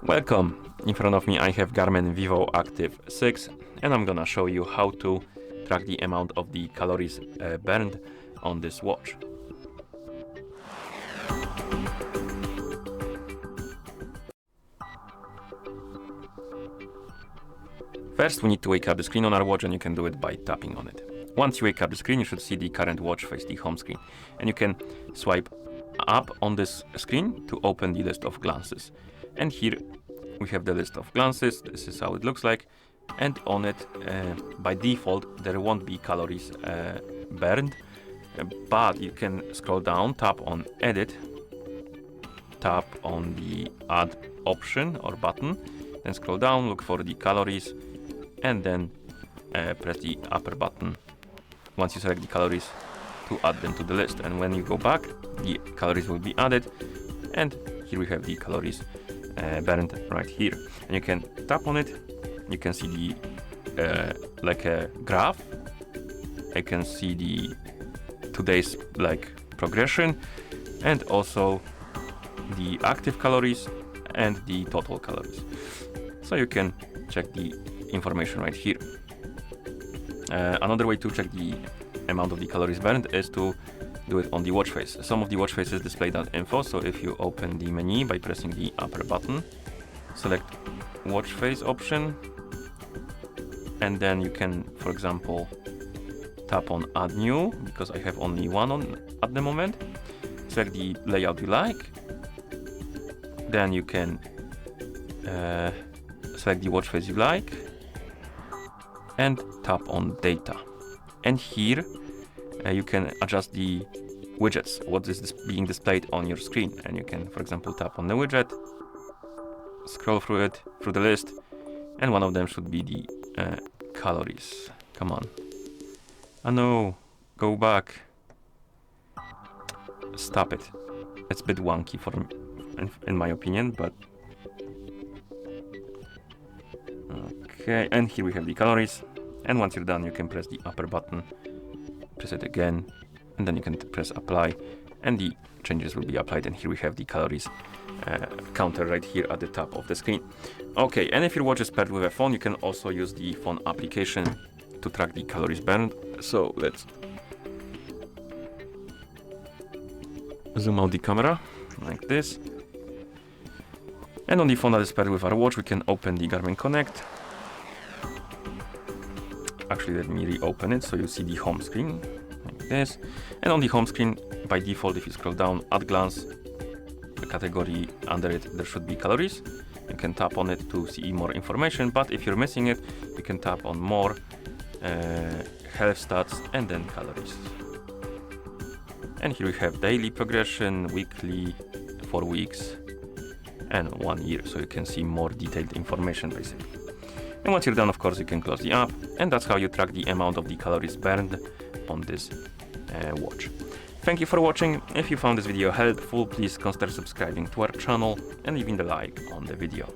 Welcome! In front of me I have Garmin Vivoactive 6 and I'm gonna show you how to track the amount of the calories burned on this watch. First we need to wake up the screen on our watch, and you can do it by tapping on it. Once you wake up the screen, you should see the current watch face, the home screen, and you can swipe up on this screen to open the list of glances. And here we have the list of glances. This is how it looks like, and on it by default there won't be calories burned, but you can scroll down, tap on edit, tap on the add option or button, then scroll down, look for the calories, and then press the upper button once you select the calories to add them to the list. And when you go back, the calories will be added, and here we have the calories burned right here. And you can tap on it, you can see the like a graph. I can see the today's progression, and also the active calories and the total calories. So you can check the information right here. Another way to check the amount of the calories burned is to do it on the watch face. Some of the watch faces display that info, so if you open the menu by pressing the upper button, select watch face option, and then you can, for example, tap on add new, because I have only one on at the moment. Select the layout you like, then you can select the watch face you like and tap on data. And here you can adjust the widgets, what is being displayed on your screen. And you can, for example, tap on the widget, scroll through it, through the list, and one of them should be the calories. Come on. Oh no, go back. Stop it. It's a bit wonky for me, in my opinion, but okay. And here we have the calories, and once you're done you can press the upper button, press it again, and then you can press apply, and the changes will be applied. And here we have the calories counter right here at the top of the screen. Okay, and if your watch is paired with a phone, you can also use the phone application to track the calories burned. So let's zoom out the camera like this. And on the phone that is paired with our watch, we can open the Garmin Connect. Actually, let me reopen it so you see the home screen like this. And on the home screen, by default, if you scroll down, at glance, the category under it, there should be calories. You can tap on it to see more information, but if you're missing it, you can tap on more, health stats, and then calories. And here we have daily progression, weekly, 4 weeks, and 1 year, so you can see more detailed information basically. And once you're done, of course, you can close the app, and that's how you track the amount of the calories burned on this watch. Thank you for watching. If you found this video helpful, please consider subscribing to our channel and leaving the like on the video.